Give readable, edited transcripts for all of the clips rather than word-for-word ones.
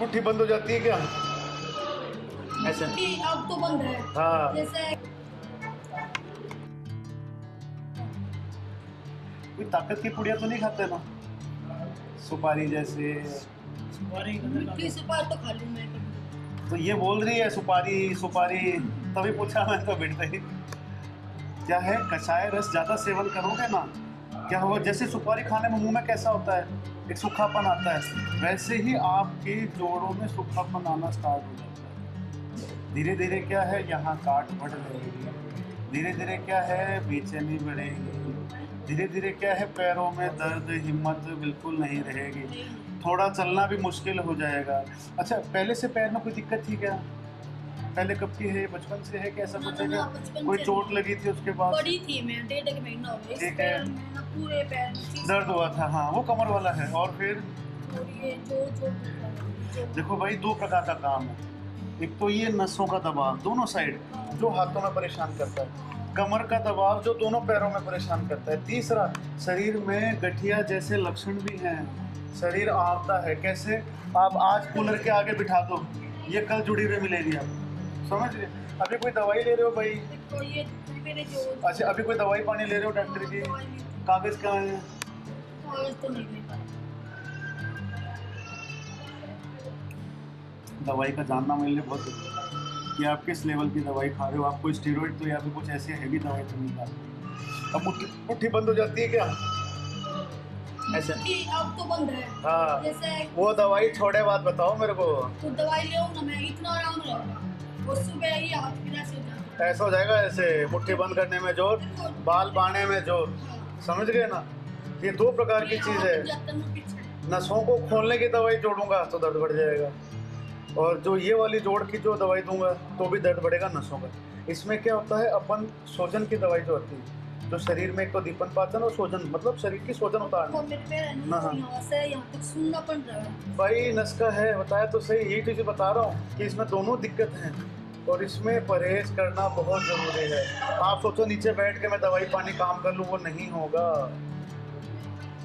मुट्ठी बंद हो जाती है क्या? ऐसे अब तो बंद है। हाँ, जैसे कोई ताकत की पुड़िया तो नहीं खाते ना, सुपारी जैसे? मीठी सुपारी तो खा लूं मैं कभी। तो ये बोल रही है सुपारी सुपारी, तभी पूछा मैं तो बिड़ते ही। क्या है, कषाय रस ज़्यादा सेवन करोगे ना, क्या होगा, जैसे सुपारी खाने में मुंह में कैसा होता है, एक सूखापन आता है, वैसे ही आपके जोड़ों में सूखापन आना स्टार्ट हो जाता है। धीरे धीरे क्या है, यहाँ गांठ बढ़ रहेगी, धीरे धीरे क्या है, बेचैनी बढ़ेगी, धीरे धीरे क्या है, पैरों में दर्द, हिम्मत बिल्कुल नहीं रहेगी, थोड़ा चलना भी मुश्किल हो जाएगा। अच्छा, पहले से पैर में कोई दिक्कत थी क्या? पहले कब की है, बचपन से है, कैसा कुछ है क्या? बचपन कोई से चोट लगी थी उसके बाद? बड़ी थी मैं, 1.5 महीना हो गया। इस ठीक है। पैर में ना पूरे पैर में दर्द हुआ था, हाँ वो कमर वाला है। और फिर और ये जो देखो भाई, दो प्रकार का काम है, एक तो ये नसों का दबाव दोनों साइड जो हाथों में परेशान करता है, कमर का दबाव जो दोनों पैरों में परेशान करता है, तीसरा शरीर में गठिया जैसे लक्षण भी हैं, शरीर आवता है। कैसे? आप आज कूलर के आगे बिठा दो, ये कल जुड़ी हुई मिलेगी आपको, समझ रहे? अभी कोई दवाई ले रहे हो भाई? देखो ये मेरे जो अच्छा, अभी कोई दवाई पानी ले रहे हो डॉक्टर की? कागज कहाँ है? कागज तो नहीं ले पाए। दवाई का जानना मेरे लिए बहुत जरूरी है कि आप किस लेवल की दवाई खा रहे हो, आप कोई स्टेरॉइड तो या फिर कुछ ऐसे हैवी दवाई तो नहीं खा रहे। अब मुट्ठी बंद हो जाती है क्या? ऐसे अब तो बंद है। हाँ, जैसे वो दवाई छोड़े बात बताओ मेरे को। तो दवाई ले ना, मैं इतना आराम रहेगा और सुबह ही हाथ पीला से हो जाता ऐसा हो जाएगा, ऐसे मुट्ठी बंद करने में जोर, बाल बांधने में जोर, समझ गए ना? ये दो प्रकार की चीज़ है। नसों को खोलने की दवाई जोड़ूंगा तो दर्द बढ़ जाएगा, और जो ये वाली जोड़ की जो दवाई दूंगा तो भी दर्द बढ़ेगा नसों का। इसमें क्या होता है, अपन सोजन की दवाई जो होती है, जो शरीर में एक तो दीपन पाचन और सोजन, मतलब शरीर की सोजन उतारना। यहाँ तक सुनना पड़ रहा है भाई नस का है, बताया तो सही, यही चीज़ बता रहा हूँ कि इसमें दोनों दिक्कत हैं और इसमें परहेज करना बहुत ज़रूरी है। आप सोचो नीचे बैठ के मैं दवाई पानी काम कर लूँ, वो नहीं होगा,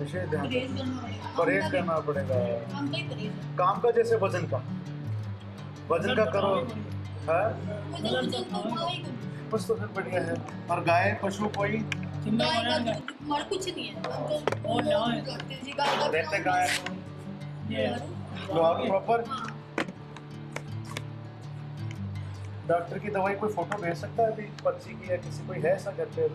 इसे ध्यान परहेज करना पड़ेगा। काम का जैसे वजन का करो, है कुछ तो फिर बढ़िया है। और गाय पशु कोई कुछ नहीं है। रहते गाय लोहारू प्रॉपर। डॉक्टर की दवाई कोई फोटो भेज सकता है अभी पर्ची की, या किसी कोई है ऐसा घर पे?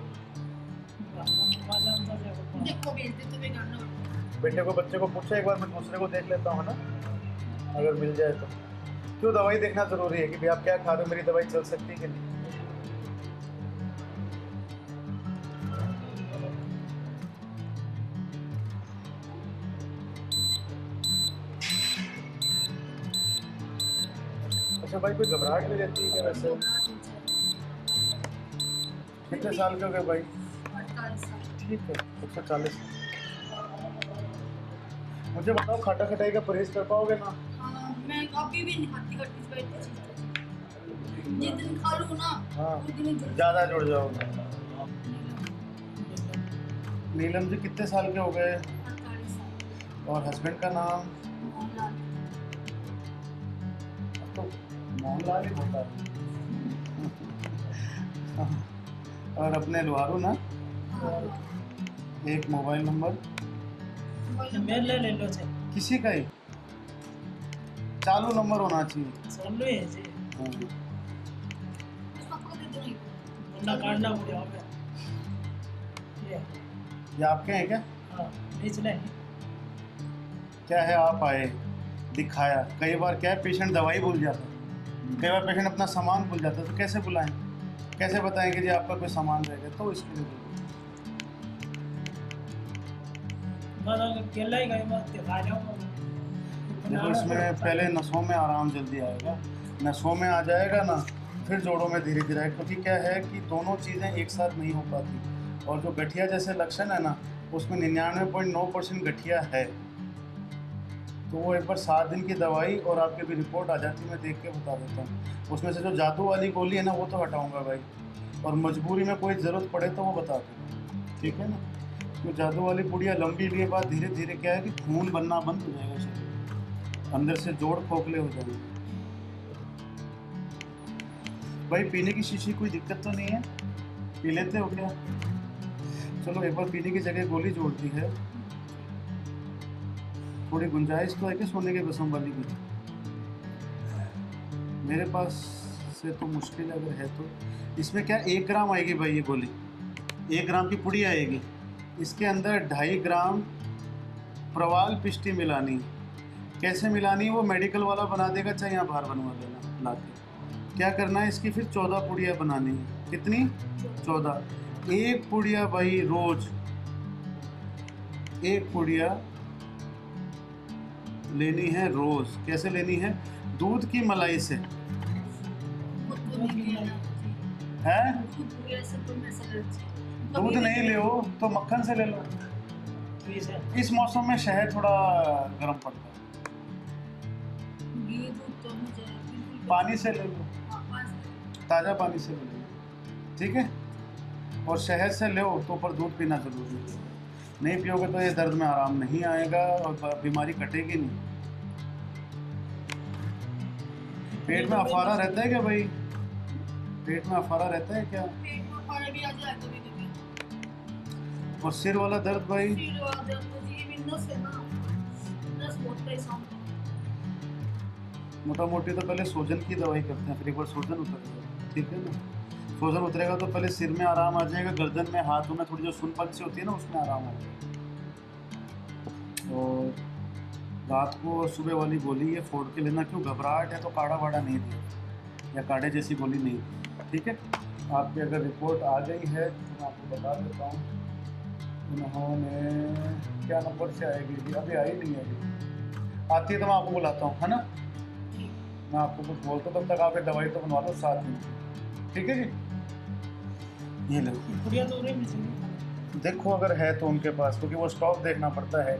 बेटे को बच्चे को पूछो एक बार, मैं दूसरे को देख लेता हूँ ना, अगर मिल जाए तो। क्यों, दवाई देखना जरूरी है कि भाई आप क्या खा रहे हो, मेरी दवाई चल सकती है कि नहीं। अच्छा भाई, कोई घबराहट भी रहती है क्या वैसे? कितने साल के हो गए भाई? ठीक है, 140। मुझे बताओ, खट्टा खटाई का परहेज कर पाओगे ना? मैं अभी भी नहीं खाती जिस दिन खा लूँ ना, हाँ, उस दिन ज़्यादा जुड़ जाओगे। नीलम जी कितने साल के हो गए? 48 साल। और हस्बैंड का नाम? तो मोहनलाल ही होता है। और अपने लोहारू ना, एक मोबाइल नंबर मेरे ले लो से किसी का ही चालू नंबर होना चाहिए। चालू है जी, वरना काटना पड़ेगा। ये आपके हैं क्या? हाँ, निचले क्या है, आप आए, दिखाया, कई बार क्या है, पेशेंट दवाई भूल जाता है, कई बार पेशेंट अपना सामान भूल जाता है, तो कैसे बुलाएं, कैसे बताएं कि जी आपका कोई सामान रह गया, तो इसके लिए केला ही गए मत दिखा जाऊंगा। देखो, इसमें पहले नसों में आराम जल्दी आएगा, नसों में आ जाएगा ना, फिर जोड़ों में धीरे धीरे आएगा, क्योंकि क्या है कि दोनों चीज़ें एक साथ नहीं हो पाती। और जो गठिया जैसे लक्षण है ना, उसमें 99.9% गठिया है, तो वो एक बार 7 दिन की दवाई और आपकी भी रिपोर्ट आ जाती, मैं देख के बता देता हूँ। उसमें से जो जादू वाली गोली है ना, वो तो हटाऊँगा भाई, और मजबूरी में कोई ज़रूरत पड़े तो वो बता दूँगा, ठीक है ना? तो जादू वाली पुड़िया लंबी लिए बाद धीरे धीरे क्या है कि खून बनना बंद हो जाएगा शरीर, अंदर से जोड़ खोखले हो जाएंगे। भाई पीने की शीशी कोई दिक्कत तो नहीं है? पी लेते हो क्या? चलो एक बार पीने की जगह गोली जोड़ दी है, थोड़ी गुंजाइश तो है कि सोने के बसम वाली की? मेरे पास से तो मुश्किल अगर है तो इसमें क्या 1 ग्राम आएगी भाई ये गोली, 1 ग्राम की पुड़ी आएगी। इसके अंदर 2.5 ग्राम प्रवाल पिष्टी मिलानी। कैसे मिलानी वो मेडिकल वाला बना देगा, चाहे यहाँ बाहर बनवा लेना ला के। क्या करना है इसकी फिर 14 पुड़िया बनानी है। कितनी? 14। 1 पुड़िया भाई रोज, 1 पुड़िया लेनी है रोज। कैसे लेनी है? दूध की मलाई से खुद तो नहीं किया जी। है। खुद को ऐसे तो मैं समझ दूध नहीं ले तो मक्खन से ले लो। प्लीज है। इस मौसम में शहद थोड़ा गर्म पड़ता है, घी दूध तो मुझे बिल्कुल पानी से ले लो, हाँ, पानी ताज़ा पानी से ले लो, ठीक है। और शहद से लो तो ऊपर दूध पीना जरूरी है। नहीं पियोगे तो ये दर्द में आराम नहीं आएगा और बीमारी कटेगी नहीं। पेट में अफारा रहता है क्या भाई? पेट में अफारा रहता है क्या? पेट में खाना भी आ जाए कभी कभी। और सिर वाला दर्द भाई? फिर दर्द तो जी विंडोज है ना, नस बहुत परेशान है। मोटा मोटी तो पहले सूजन की दवाई करते हैं, फिर एक बार सूजन उतर जाएगा, ठीक है ना। सूजन उतरेगा तो पहले सिर में आराम आ जाएगा, गर्दन में, हाथों में थोड़ी जो सुनपन सी होती है ना उसमें आराम आ जाएगा। और रात को और सुबह वाली गोली ये फोड़ के लेना। क्यों? घबराहट है तो काढ़ा वाड़ा नहीं दिया या काढ़े जैसी गोली नहीं दी, ठीक है। आपकी अगर रिपोर्ट आ गई है तो मैं आपको बता देता हूँ। उन्होंने क्या नंबर से आएगी जी? अभी आई नहीं है अभी, आती है तो मैं आपको बुलाता हूँ, है ना। मैं आपको कुछ बोलता हूँ, तब तक आप एक दवाई तो बनवा लो 7 दिन की, ठीक है जी। ये लो, पुड़िया तो नहीं मिल सकती। देखो अगर है तो उनके पास, क्योंकि वो स्टॉक देखना पड़ता है।